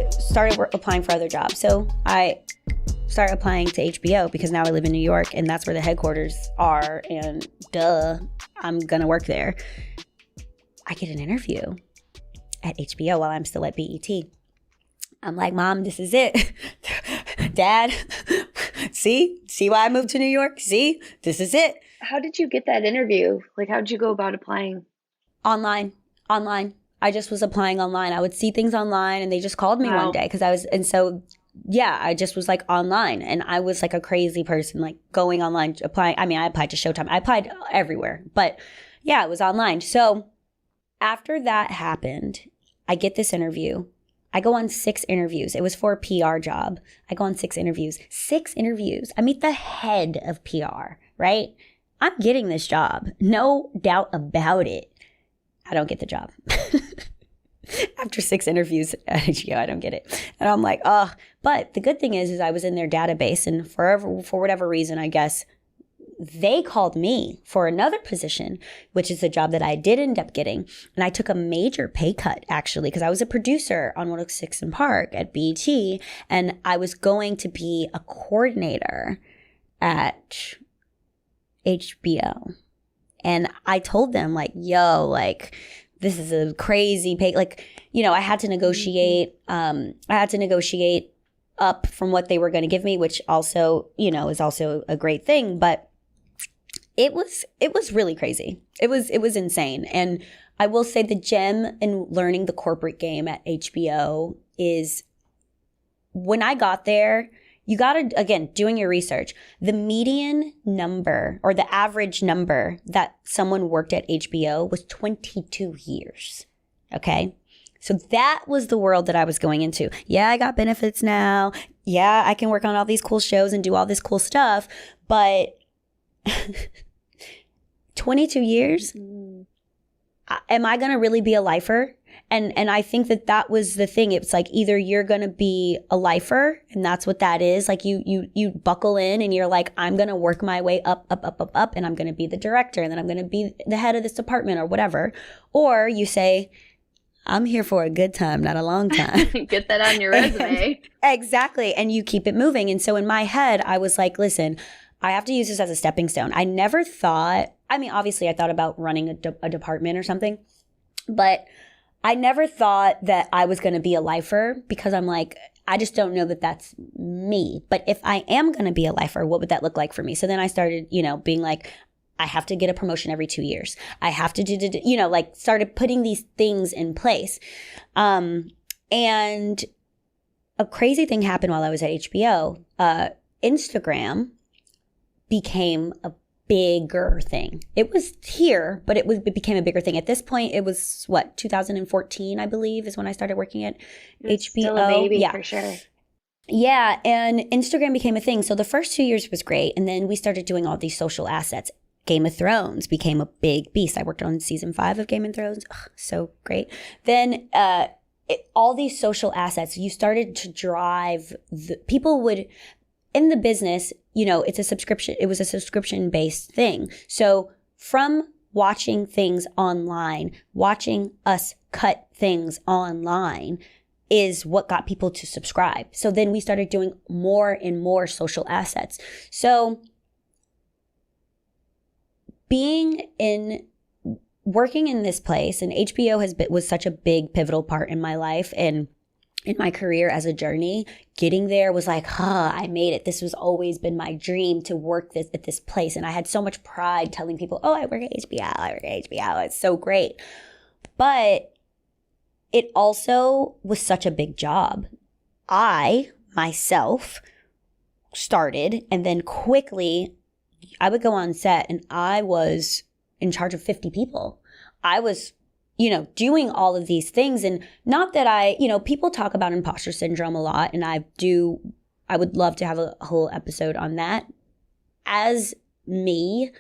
I started applying for other jobs. So I started applying to HBO because now I live in New York and that's where the headquarters are. And duh, I'm going to work there. I get an interview at HBO while I'm still at BET. I'm like, Mom, this is it. Dad, see why I moved to New York? See, this is it. How did you get that interview? Like, how did you go about applying? Online. I just was applying online. I would see things online and they just called me one day I just was like online, and I was like a crazy person, like going online, applying. I mean, I applied to Showtime. I applied everywhere, but yeah, it was online. So after that happened, I get this interview. I go on 6 interviews. It was for a PR job. I go on 6 interviews. 6 interviews. I meet the head of PR, right? I'm getting this job. No doubt about it. I don't get the job. After 6 interviews at HBO, I don't get it. And I'm like, oh. But the good thing is I was in their database, and for whatever reason, I guess, they called me for another position, which is the job that I did end up getting. And I took a major pay cut, actually, because I was a producer on 106 and Park at BET, and I was going to be a coordinator at HBO. And I told them, like, yo, like, this is a crazy pay. Like, I had to negotiate. Up from what they were going to give me, which also, is also a great thing. But it was really crazy. It was insane. And I will say the gem in learning the corporate game at HBO is when I got there, you got to, again, doing your research, the median number or the average number that someone worked at HBO was 22 years. Okay. So that was the world that I was going into. Yeah, I got benefits now. Yeah, I can work on all these cool shows and do all this cool stuff. But 22 years? Am I going to really be a lifer? And I think that was the thing. It's like either you're going to be a lifer, and that's what that is. Like you buckle in and you're like, I'm going to work my way up, and I'm going to be the director, and then I'm going to be the head of this department or whatever. Or you say, I'm here for a good time, not a long time. Get that on your resume. Exactly. And you keep it moving. And so in my head, I was like, listen, I have to use this as a stepping stone. I never thought, obviously I thought about running a department or something, but I never thought that I was going to be a lifer because I'm like, I just don't know that that's me. But if I am going to be a lifer, what would that look like for me? So then I started, being like, I have to get a promotion every 2 years. I have to started putting these things in place. And a crazy thing happened while I was at HBO. Instagram became a bigger thing. It was here, but it became a bigger thing. At this point, it was 2014, I believe, is when I started working at HBO. Still a baby, for sure. Yeah, and Instagram became a thing. So the first 2 years was great, and then we started doing all these social assets. Game of Thrones became a big beast. I worked on season 5 of Game of Thrones. Ugh, so great. Then all these social assets, you started to drive people would, in the business, it's a subscription. It was a subscription-based thing. So from watching things online, watching us cut things online is what got people to subscribe. So then we started doing more and more social assets. So working in this place, and HBO was such a big pivotal part in my life and in my career as a journey. Getting there was like, I made it. This has always been my dream to work at this place. And I had so much pride telling people, oh, I work at HBO. It's so great. But it also was such a big job. I, myself, started, and then quickly I would go on set and I was in charge of 50 people. I was, doing all of these things. And not that people talk about imposter syndrome a lot. And I would love to have a whole episode on that. As me,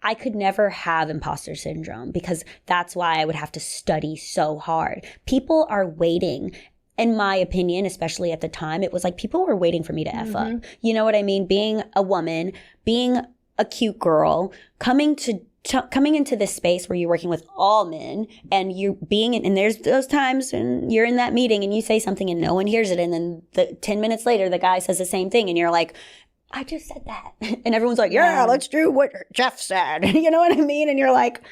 I could never have imposter syndrome because that's why I would have to study so hard. People are waiting. In my opinion, especially at the time, it was like people were waiting for me to F up. You know what I mean? Being a woman, being a cute girl, coming to coming into this space where you're working with all men and you're being and there's those times when you're in that meeting and you say something and no one hears it, and then 10 minutes later the guy says the same thing and you're like, I just said that, and everyone's like, yeah, let's do what Jeff said. You know what I mean? And you're like,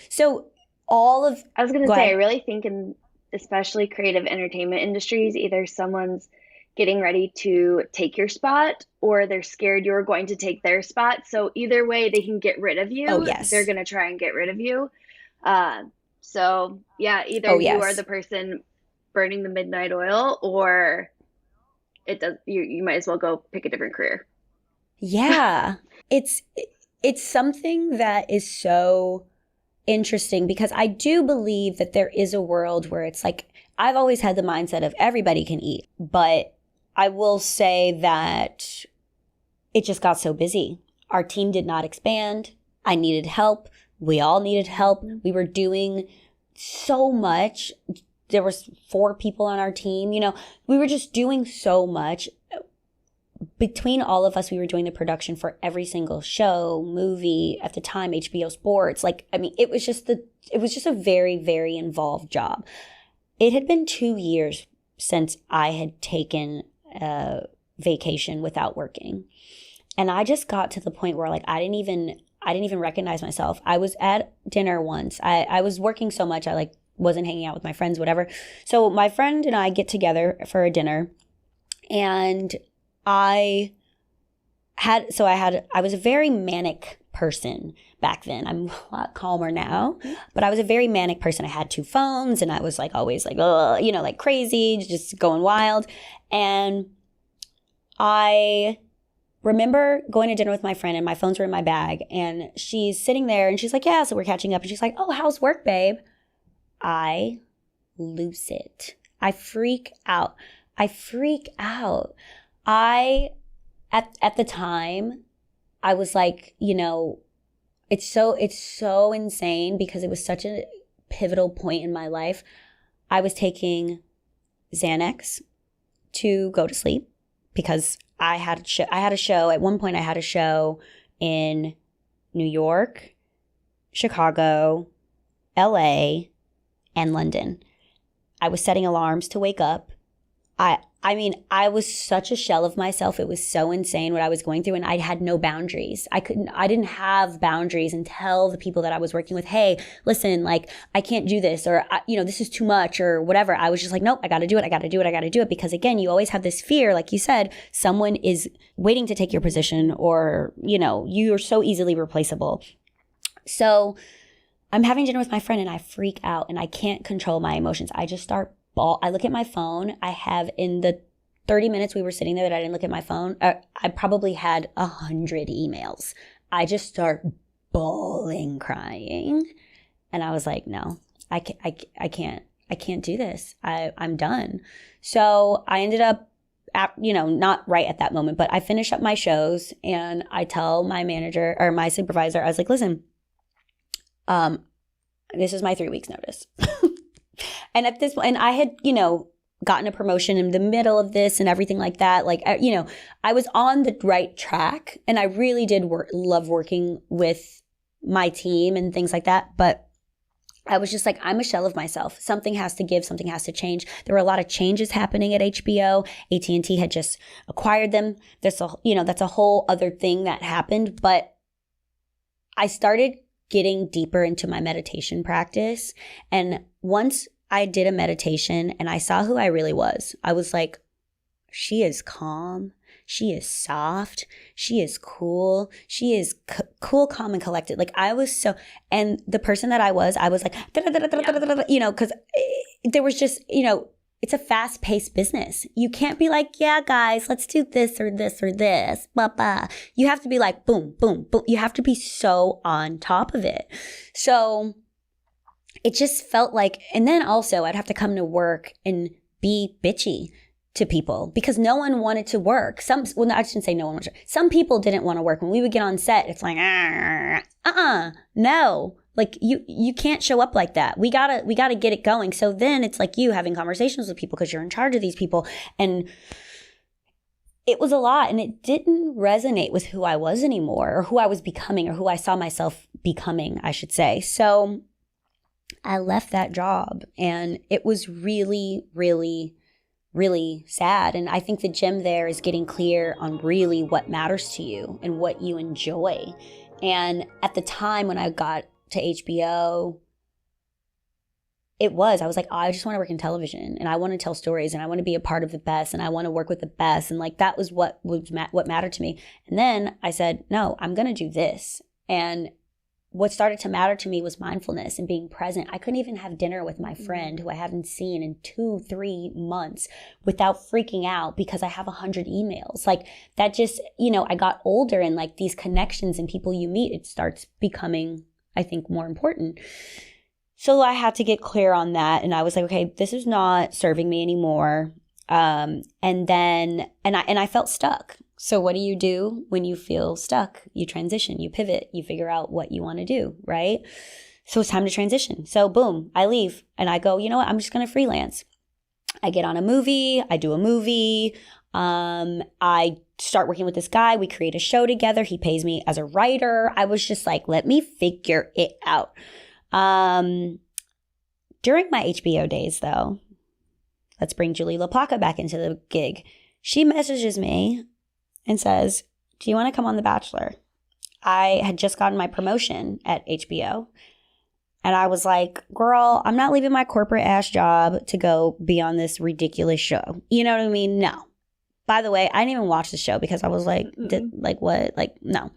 so all of I was gonna say, I really think in especially creative entertainment industries, either someone's getting ready to take your spot or they're scared you're going to take their spot. So either way, they can get rid of you. Oh, yes. They're going to try and get rid of you. So yeah, either you are the person burning the midnight oil, or you might as well go pick a different career. Yeah. It's something that is so interesting, because I do believe that there is a world where it's like, I've always had the mindset of everybody can eat, but I will say that it just got so busy. Our team did not expand. I needed help. We all needed help. We were doing so much. There was 4 people on our team. We were just doing so much. Between all of us, we were doing the production for every single show, movie, at the time, HBO Sports. It was just a very, very involved job. It had been 2 years since I had taken a vacation without working. And I just got to the point where I didn't even recognize myself. I was at dinner once. I was working so much, I wasn't hanging out with my friends, whatever. So my friend and I get together for a dinner, and I was a very manic person back then. I'm a lot calmer now, but I was a very manic person. I had 2 phones and I was always crazy, just going wild. And I remember going to dinner with my friend and my phones were in my bag, and she's sitting there and she's like, yeah, so we're catching up. And she's like, oh, how's work, babe? I lose it. I freak out. At the time, I was like, it's so insane, because it was such a pivotal point in my life. I was taking Xanax to go to sleep because I had a show. At one point, I had a show in New York, Chicago, LA, and London. I was setting alarms to wake up. I was such a shell of myself. It was so insane what I was going through, and I had no boundaries. I didn't have boundaries and tell the people that I was working with, hey, listen, I can't do this, or, this is too much, or whatever. I was just like, nope, I got to do it. Because again, you always have this fear, like you said, someone is waiting to take your position, or, you are so easily replaceable. So I'm having dinner with my friend and I freak out and I can't control my emotions. I just start I look at my phone. I have, in the 30 minutes we were sitting there that I didn't look at my phone, I probably had 100 emails. I just start bawling, crying. And I was like, no, I can't do this. I'm done. So I ended up, not right at that moment, but I finish up my shows and I tell my manager or my supervisor, I was like, listen, this is my 3 weeks notice. And at this point, and I had, gotten a promotion in the middle of this and everything like that. I was on the right track, and I really did love working with my team and things like that. But I was just like, I'm a shell of myself. Something has to give. Something has to change. There were a lot of changes happening at HBO. AT&T had just acquired them. That's a whole other thing that happened. But I started getting deeper into my meditation practice. And once I did a meditation and I saw who I really was, I was like, she is calm. She is soft. She is cool. She is cool, calm, and collected. I was so, and the person that I was like, because there was just, it's a fast-paced business. You can't be like, yeah, guys, let's do this or this or this. Blah, blah. You have to be like, boom, boom, boom. You have to be so on top of it. So it just felt like, and then also I'd have to come to work and be bitchy to people because no one wanted to work. I shouldn't say no one wanted to. Some people didn't want to work. When we would get on set, it's like, no. You can't show up like that. We gotta get it going. So then it's like you having conversations with people because you're in charge of these people. And it was a lot, and it didn't resonate with who I was anymore, or who I was becoming, or who I saw myself becoming, I should say. So I left that job, and it was really, really, really sad. And I think the gym there is getting clear on really what matters to you and what you enjoy. And at the time when I got to HBO, I was like, oh, I just want to work in television, and I want to tell stories, and I want to be a part of the best, and I want to work with the best. And like, that was what mattered to me. And then I said, no, I'm going to do this. And what started to matter to me was mindfulness and being present. I couldn't even have dinner with my friend who I haven't seen in 2-3 months without freaking out because I have 100 emails. Like, that just, I got older, and like, these connections and people you meet, it starts becoming, I think, more important. So I had to get clear on that. And I was like, okay, this is not serving me anymore. And I felt stuck. So what do you do when you feel stuck? You transition, you pivot, you figure out what you want to do, right? So it's time to transition. So boom, I leave and I go, you know what? I'm just going to freelance. I get on a movie. I do a movie. I start working with this guy. We create a show together. He pays me as a writer. I was just like, let me figure it out. During my HBO days, though, let's bring Julie LaPlaca back into the gig. She messages me and says, do you want to come on The Bachelor? I had just gotten my promotion at HBO. And I was like, girl, I'm not leaving my corporate ass job to go be on this ridiculous show. You know what I mean? No. By the way, I didn't even watch the show because I was like, what? Like, no.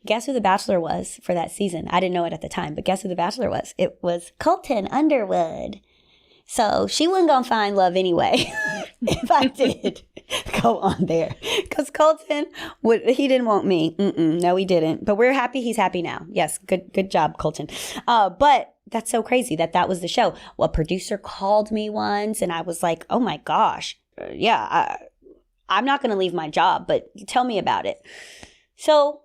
Guess who The Bachelor was for that season? I didn't know it at the time, but guess who The Bachelor was? It was Colton Underwood. So she wasn't going to find love anyway if I did go on there. Because Colton, he didn't want me. No, he didn't. But we're happy he's happy now. Yes, good job, Colton. But that's so crazy that was the show. Well, a producer called me once, and I was like, oh my gosh. I'm not going to leave my job, but tell me about it. So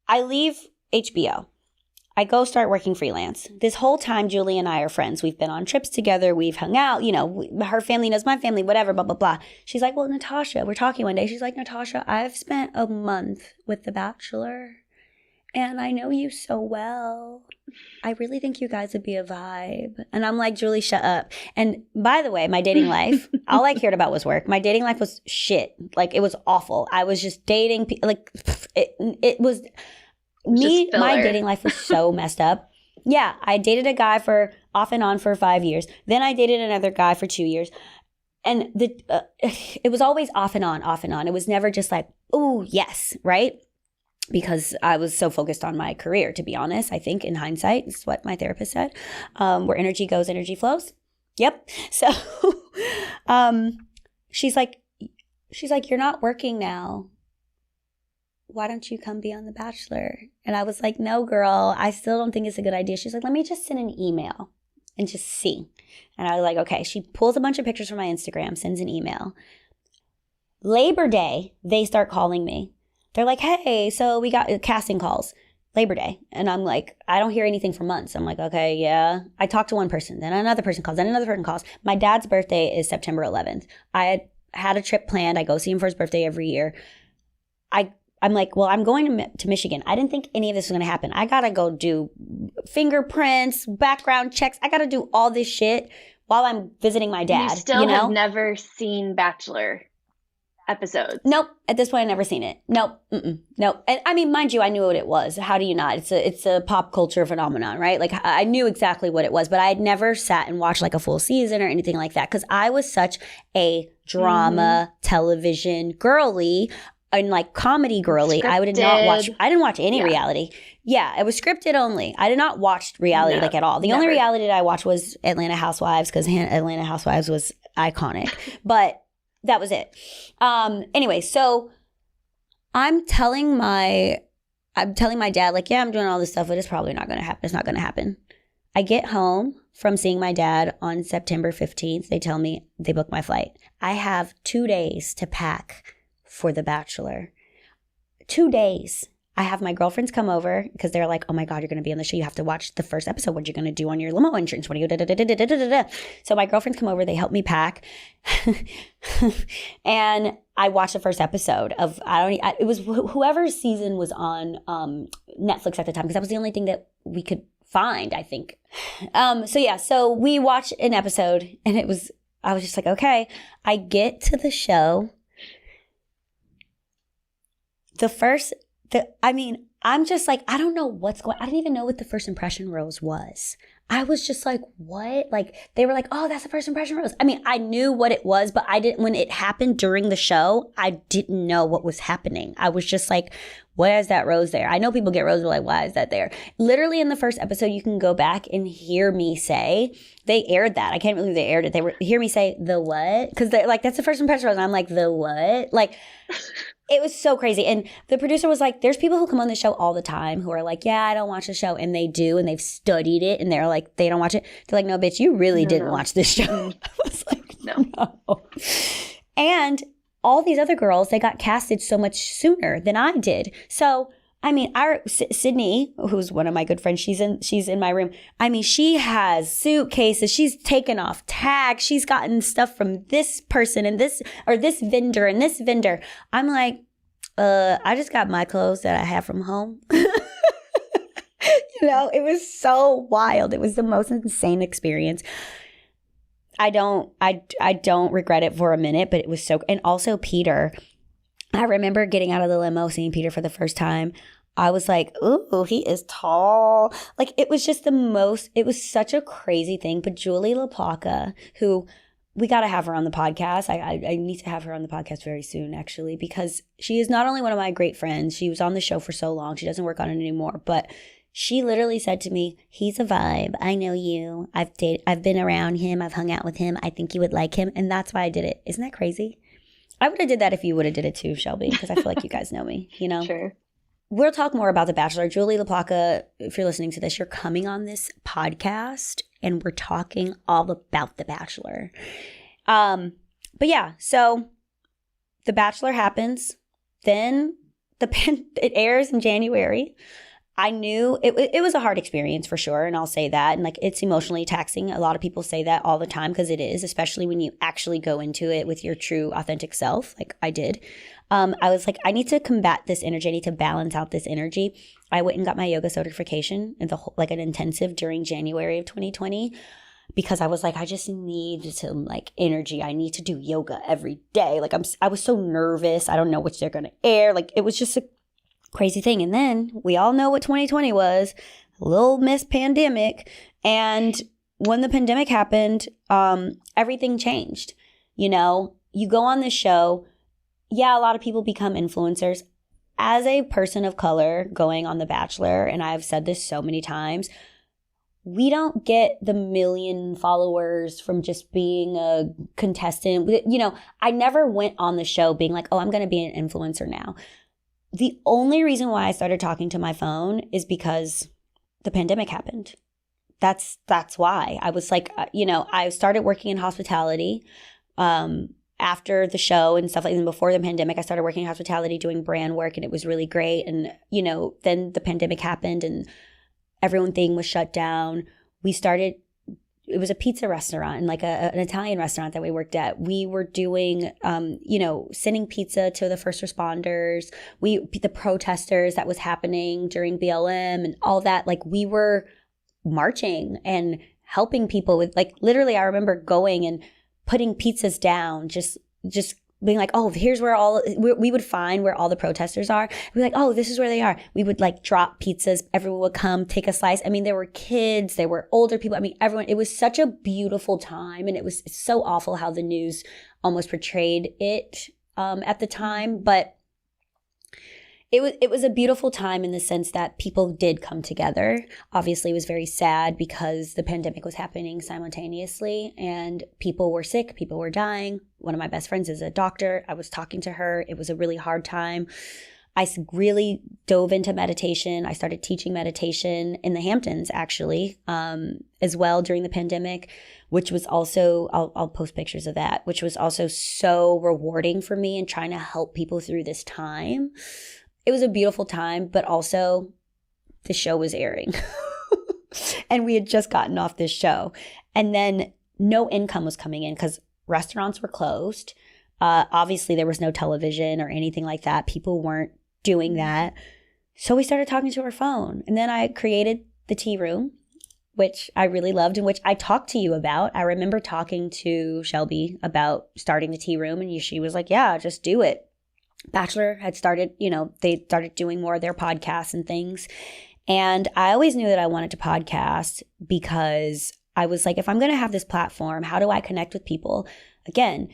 I leave HBO. I go start working freelance. This whole time, Julie and I are friends. We've been on trips together. We've hung out. Her family knows my family, whatever, blah, blah, blah. She's like, well, Natasha, we're talking one day. She's like, Natasha, I've spent a month with The Bachelor, and I know you so well. I really think you guys would be a vibe. And I'm like, Julie, shut up. And by the way, my dating life, all I cared about was work. My dating life was shit. Like, it was awful. I was just dating. It was... my dating life was so messed up. Yeah, I dated a guy for off and on for 5 years. Then I dated another guy for 2 years. And it was always off and on, off and on. It was never just like, oh, yes, right? Because I was so focused on my career, to be honest. I think in hindsight, it's what my therapist said. Where energy goes, energy flows. Yep. So she's like, you're not working now. Why don't you come be on The Bachelor? And I was like, no, girl, I still don't think it's a good idea. She's like, let me just send an email and just see. And I was like, okay. She pulls a bunch of pictures from my Instagram, sends an email. Labor Day, they start calling me. They're like, hey, so we got casting calls. Labor Day. And I'm like, I don't hear anything for months. I'm like, okay, yeah. I talked to one person, then another person calls, then another person calls. My dad's birthday is September 11th. I had a trip planned. I go see him for his birthday every year. I'm like, well, I'm going to Michigan. I didn't think any of this was going to happen. I got to go do fingerprints, background checks. I got to do all this shit while I'm visiting my dad. You still have never seen Bachelor episodes? Nope. At this point, I've never seen it. Nope. Nope. And I mean, mind you, I knew what it was. How do you not? It's a pop culture phenomenon, right? Like, I knew exactly what it was, but I had never sat and watched like a full season or anything like that because I was such a drama television girly. And like comedy girly, scripted. I didn't watch any reality. Yeah, it was scripted only. I did not watch reality like at all. The only reality that I watched was Atlanta Housewives because Atlanta Housewives was iconic. But that was it. Anyway, so I'm telling my dad, like, yeah, I'm doing all this stuff, but it's probably not going to happen. It's not going to happen. I get home from seeing my dad on September 15th. They tell me they booked my flight. I have 2 days to pack for The Bachelor. 2 days. I have my girlfriends come over because they're like, oh my God, you're going to be on the show. You have to watch the first episode. What are you going to do on your limo entrance? What are you da-da-da-da-da-da-da-da? So my girlfriends come over. They help me pack. And I watched the first episode of, it was whoever's season was on Netflix at the time because that was the only thing that we could find, I think. So we watched an episode and I was just like, okay. I get to the show. I'm just like, I don't know what's going on. I didn't even know what the first impression rose was. I was just like, what? Like, they were like, oh, that's the first impression rose. I mean, I knew what it was, but when it happened during the show, I didn't know what was happening. I was just like, why is that rose there? I know people get roses, but like, why is that there? Literally in the first episode, you can go back and hear me say, they aired that. I can't believe they aired it. Hear me say, the what? Because they're like, that's the first impression rose. And I'm like, the what? Like, it was so crazy. And the producer was like, there's people who come on the show all the time who are like, yeah, I don't watch the show. And they do. And they've studied it. And they're like, they don't watch it. They're like, no, bitch, you really didn't watch this show. I was like, no. And all these other girls, they got casted so much sooner than I did. So, I mean, Sydney, who's one of my good friends, she's in my room. I mean, she has suitcases. She's taken off tags. She's gotten stuff from this person and this vendor and this vendor. I'm like, I just got my clothes that I have from home. It was so wild. It was the most insane experience. I don't regret it for a minute, but it was so, and also Peter. I remember getting out of the limo, seeing Peter for the first time. I was like, ooh, he is tall. Like, it was just it was such a crazy thing. But Julie LaPlaca, who we got to have her on the podcast. I need to have her on the podcast very soon, actually, because she is not only one of my great friends. She was on the show for so long. She doesn't work on it anymore. But she literally said to me, he's a vibe. I know you. I've been around him. I've hung out with him. I think you would like him. And that's why I did it. Isn't that crazy? I would have did that if you would have did it too, Shelby, because I feel like you guys know me, Sure. We'll talk more about The Bachelor. Julie LaPlaca, if you're listening to this, you're coming on this podcast and we're talking all about The Bachelor. But yeah, so The Bachelor happens. Then it airs in January. I knew it was a hard experience for sure, and I'll say that. And like, it's emotionally taxing. A lot of people say that all the time because it is, especially when you actually go into it with your true, authentic self, like I did. I was like, I need to combat this energy. I need to balance out this energy. I went and got my yoga certification in an intensive during January of 2020 because I was like, I just need to energy. I need to do yoga every day. Like I was so nervous. I don't know which they're going to air. Like, it was just a crazy thing. And then we all know what 2020 was, little miss pandemic. And when the pandemic happened, everything changed. You go on this show. Yeah, a lot of people become influencers. As a person of color going on The Bachelor, and I've said this so many times, we don't get the 1 million followers from just being a contestant. I never went on the show being like, oh, I'm going to be an influencer now. The only reason why I started talking to my phone is because the pandemic happened. That's why. I was like, I started working in hospitality after the show and stuff like that. And before the pandemic, I started working in hospitality doing brand work, and it was really great. And, then the pandemic happened and everything was shut down. It was a pizza restaurant and an Italian restaurant that we worked at. We were doing, sending pizza to the first responders, the protesters that was happening during BLM and all that. Like, we were marching and helping people with, literally, I remember going and putting pizzas down, just being like, oh, here's where we would find where all the protesters are. We'd be like, oh, this is where they are. We would drop pizzas. Everyone would come take a slice. I mean, there were kids, there were older people. I mean, everyone, it was such a beautiful time. And it was so awful how the news almost portrayed it at the time. But it was a beautiful time in the sense that people did come together. Obviously, it was very sad because the pandemic was happening simultaneously and people were sick, people were dying. One of my best friends is a doctor. I was talking to her. It was a really hard time. I really dove into meditation. I started teaching meditation in the Hamptons, actually, as well during the pandemic, which was also, I'll post pictures of that, which was also so rewarding for me and trying to help people through this time. it was a beautiful time, but also the show was airing. And we had just gotten off this show. And then no income was coming in because restaurants were closed. Obviously, there was no television or anything like that. People weren't doing that. So we started talking to our phone. And then I created the tea room, which I really loved and which I talked to you about. I remember talking to Shelby about starting the tea room, and she was like, yeah, just do it. Bachelor had started, they started doing more of their podcasts and things. And I always knew that I wanted to podcast because I was like, if I'm going to have this platform, how do I connect with people? Again,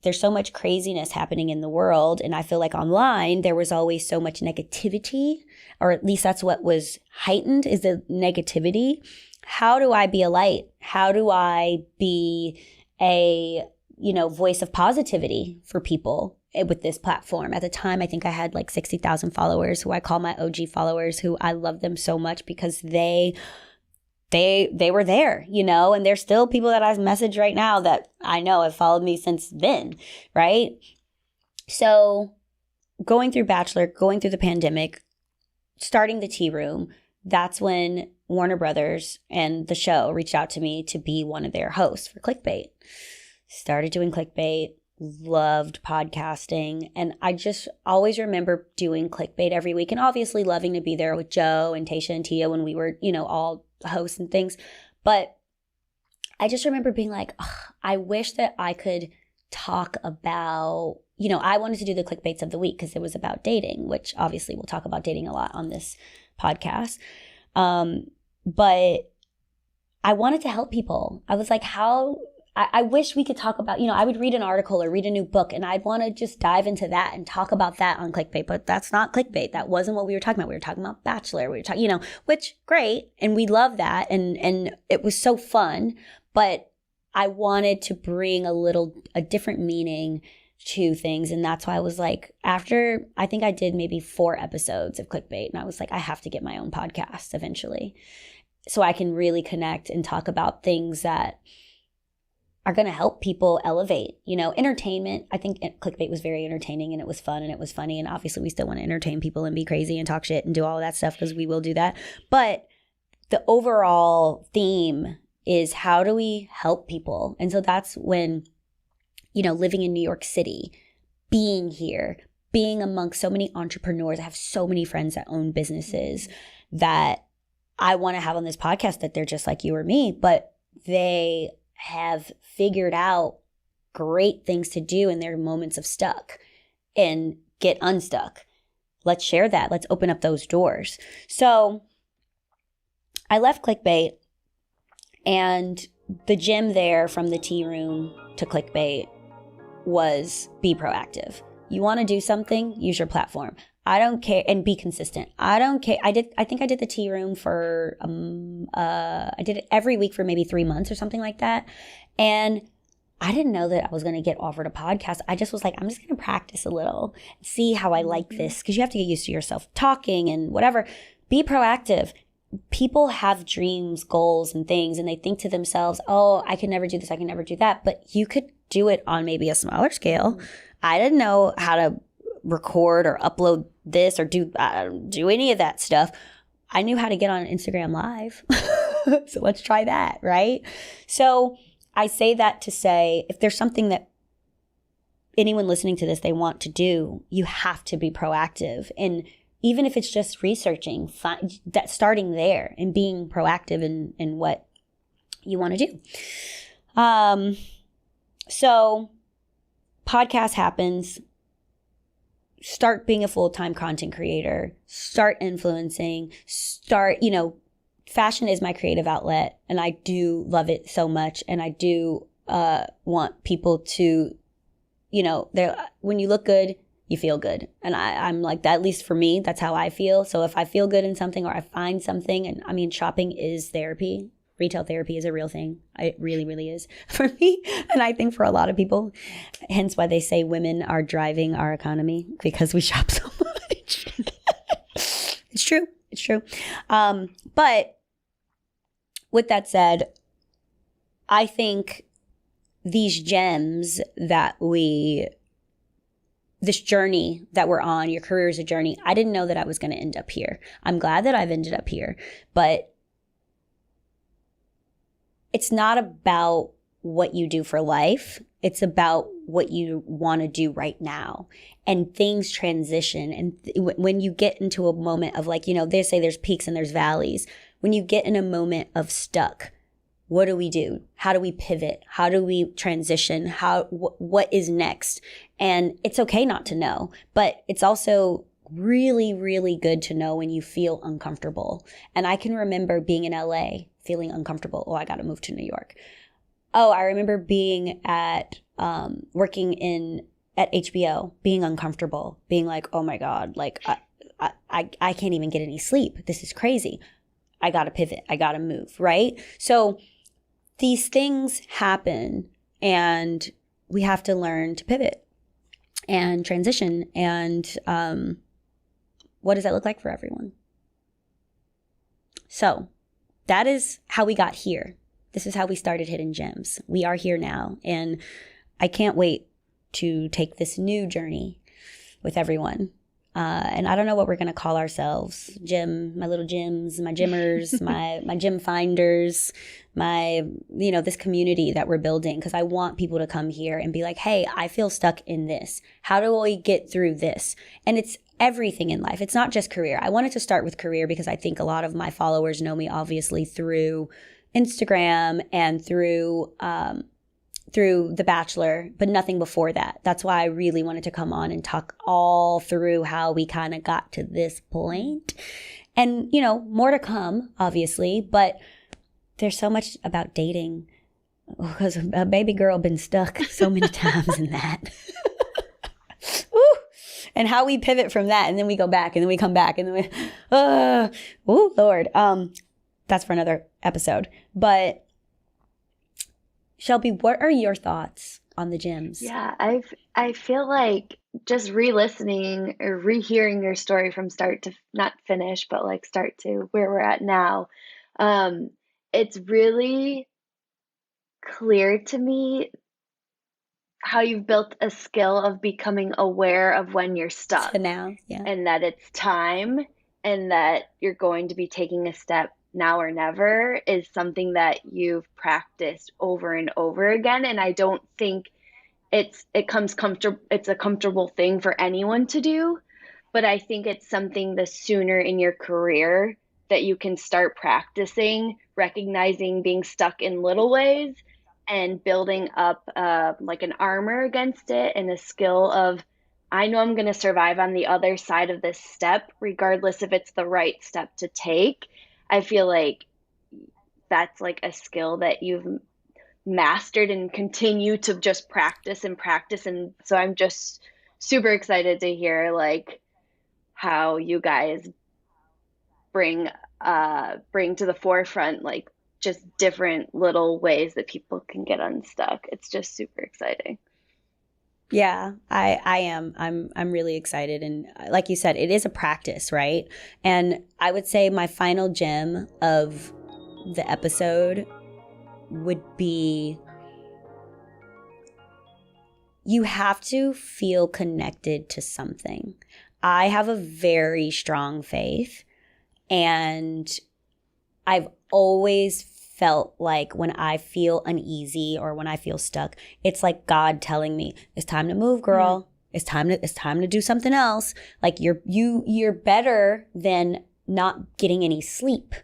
there's so much craziness happening in the world. And I feel like online, there was always so much negativity, or at least that's what was heightened, is the negativity. How do I be a light? How do I be a, voice of positivity for people with this platform? At the time, I think I had like 60,000 followers, who I call my OG followers, who I love them so much because they were there, and there's still people that I message right now that I know have followed me since then, right? So going through Bachelor, going through the pandemic, starting the tea room, that's when Warner Brothers and the show reached out to me to be one of their hosts for Clickbait. Started doing Clickbait, loved podcasting, and I just always remember doing Clickbait every week, and obviously loving to be there with Joe and Tasha and Tia when we were, all hosts and things. But I just remember being like, I wish that I could talk about, I wanted to do the Clickbaits of the week because it was about dating, which obviously we'll talk about dating a lot on this podcast. But I wanted to help people. I was like, I wish we could talk about, I would read an article or read a new book, and I'd want to just dive into that and talk about that on Clickbait. But that's not Clickbait. That wasn't what we were talking about. We were talking about Bachelor. We were talking, which great. And we love that. And it was so fun. But I wanted to bring a different meaning to things. And that's why I was like, after, I think I did maybe 4 episodes of Clickbait. And I was like, I have to get my own podcast eventually, so I can really connect and talk about things that are going to help people elevate, entertainment. I think Clickbait was very entertaining, and it was fun and it was funny. And obviously we still want to entertain people and be crazy and talk shit and do all of that stuff, because we will do that. But the overall theme is, how do we help people? And so that's when, living in New York City, being here, being amongst so many entrepreneurs, I have so many friends that own businesses that I want to have on this podcast, that they're just like you or me, but they have figured out great things to do in their moments of stuck and get unstuck. Let's share that. Let's open up those doors. So I left Clickbait, and the gym there from the tea room to Clickbait was be proactive. You want to do something, use your platform. I don't care, and be consistent. I don't care. I think I did the tea room for, I did it every week for maybe 3 months or something like that. And I didn't know that I was going to get offered a podcast. I just was like, I'm just going to practice a little, see how I like this. Because you have to get used to yourself talking and whatever. Be proactive. People have dreams, goals, and things, and they think to themselves, oh, I can never do this, I can never do that. But you could do it on maybe a smaller scale. I didn't know how to record or upload this or do any of that stuff. I knew how to get on Instagram Live. So let's try that, right? So I say that to say, if there's something that anyone listening to this, they want to do, you have to be proactive. And even if it's just researching, starting there and being proactive in what you want to do. So podcast happens. Start being a full-time content creator, start influencing, fashion is my creative outlet, and I do love it so much. And I do want people to, when you look good, you feel good. And I'm like that, at least for me, that's how I feel. So if I feel good in something, or I find something, and I mean, shopping is therapy. Retail therapy is a real thing. It really, really is for me. And I think for a lot of people, hence why they say women are driving our economy, because we shop so much. It's true. It's true. But with that said, I think these gems that we this journey that we're on, your career is a journey. I didn't know that I was going to end up here. I'm glad that I've ended up here, but it's not about what you do for life. It's about what you want to do right now. And things transition. And when you get into a moment of like, they say there's peaks and there's valleys. When you get in a moment of stuck, what do we do? How do we pivot? How do we transition? What is next? And it's okay not to know, but it's also really, really good to know when you feel uncomfortable. And I can remember being in LA feeling uncomfortable. Oh, I got to move to New York. Oh, I remember being at working at HBO, being uncomfortable, being like, oh my God, like I can't even get any sleep. This is crazy. I got to pivot. I got to move, right? So these things happen and we have to learn to pivot and transition. And what does that look like for everyone? So that is how we got here. This is how we started Hidden Gems. We are here now. And I can't wait to take this new journey with everyone. And I don't know what we're going to call ourselves. My little gyms, my gymmers, my gym finders, this community that we're building. Because I want people to come here and be like, hey, I feel stuck in this. How do I get through this? And it's everything in life. It's not just career. I wanted to start with career because I think a lot of my followers know me obviously through Instagram and through The Bachelor, but nothing before that. That's why I really wanted to come on and talk all through how we kind of got to this point. And, more to come, obviously, but there's so much about dating because a baby girl been stuck so many times in that. Woo! And how we pivot from that, and then we go back, and then we come back, and then oh, Lord. That's for another episode. But Shelby, what are your thoughts on the gyms? Yeah, I feel like just re-listening or rehearing your story from start to not finish, but like start to where we're at now. It's really clear to me how you've built a skill of becoming aware of when you're stuck. So now, yeah. And that it's time and that you're going to be taking a step now or never is something that you've practiced over and over again. And I don't think it's a comfortable thing for anyone to do, but I think it's something the sooner in your career that you can start practicing, recognizing being stuck in little ways and building up like an armor against it and a skill of, I know I'm going to survive on the other side of this step, regardless if it's the right step to take. I feel like that's like a skill that you've mastered and continue to just practice and practice. And so I'm just super excited to hear like how you guys bring to the forefront like just different little ways that people can get unstuck. It's just super exciting. Yeah, I am. I'm really excited. And like you said, it is a practice, right? And I would say my final gem of the episode would be you have to feel connected to something. I have a very strong faith, and I've always felt like when I feel uneasy or when I feel stuck, it's like God telling me, it's time to move, girl. Mm-hmm. It's time to do something else. Like you're better than not getting any sleep.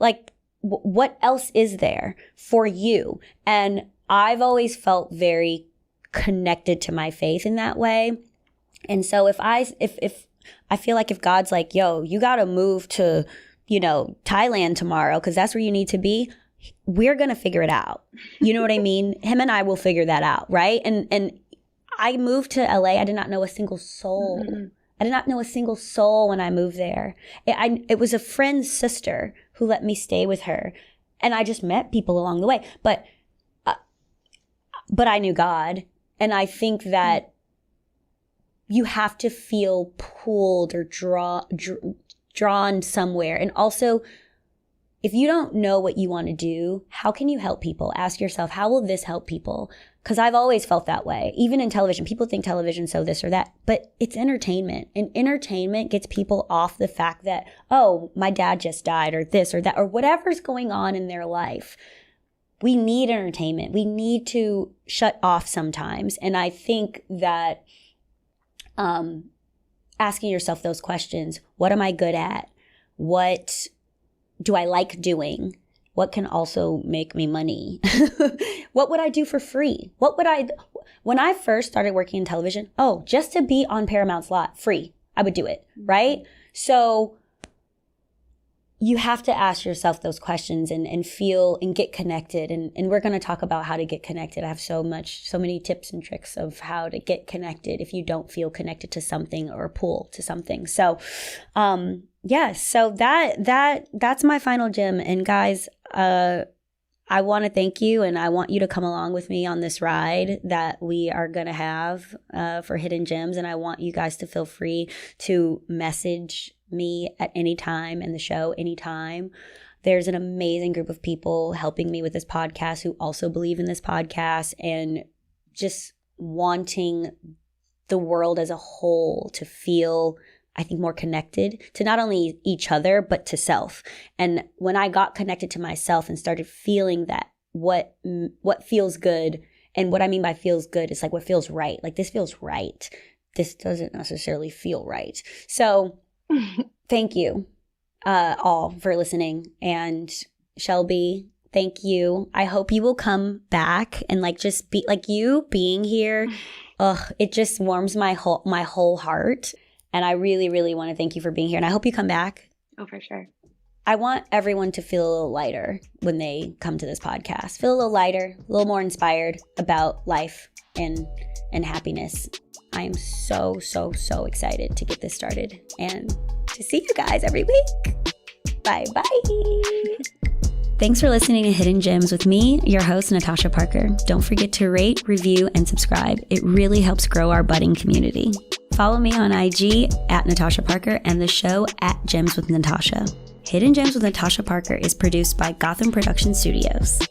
Like what else is there for you? And I've always felt very connected to my faith in that way. And so if I feel like if God's like, yo, you got to move to, Thailand tomorrow, because that's where you need to be, we're going to figure it out. You know what I mean? Him and I will figure that out. Right. And I moved to LA. I did not know a single soul. Mm-hmm. I did not know a single soul when I moved there. It was a friend's sister who let me stay with her. And I just met people along the way. But I knew God. And I think that you have to feel pulled or drawn somewhere. And also, if you don't know what you want to do, how can you help people? Ask yourself, how will this help people? Because I've always felt that way. Even in television, people think television's so this or that, but it's entertainment. And entertainment gets people off the fact that, oh, my dad just died or this or that or whatever's going on in their life. We need entertainment. We need to shut off sometimes. And I think that asking yourself those questions, what am I good at? What do I like doing? What can also make me money? What would I do for free? When I first started working in television, just to be on Paramount's lot, free, I would do it, right? So you have to ask yourself those questions and feel and get connected. And we're going to talk about how to get connected. I have so many tips and tricks of how to get connected if you don't feel connected to something or pull to something. So, so that's my final gem. And guys, I want to thank you, and I want you to come along with me on this ride that we are going to have for Hidden Gems. And I want you guys to feel free to message me at any time in the show, anytime. There's an amazing group of people helping me with this podcast who also believe in this podcast and just wanting the world as a whole to feel, I think, more connected to not only each other, but to self. And when I got connected to myself and started feeling that what feels good, and what I mean by feels good is like what feels right. Like this feels right. This doesn't necessarily feel right. So thank you all for listening. And Shelby, thank you. I hope you will come back and like just be like you being here. It just warms my whole heart. And I really, really want to thank you for being here. And I hope you come back. Oh, for sure. I want everyone to feel a little lighter when they come to this podcast. Feel a little lighter, a little more inspired about life and happiness. I am so, so, so excited to get this started and to see you guys every week. Bye-bye. Thanks for listening to Hidden Gems with me, your host, Natasha Parker. Don't forget to rate, review, and subscribe. It really helps grow our budding community. Follow me on IG at Natasha Parker and the show at Gems with Natasha. Hidden Gems with Natasha Parker is produced by Gotham Production Studios.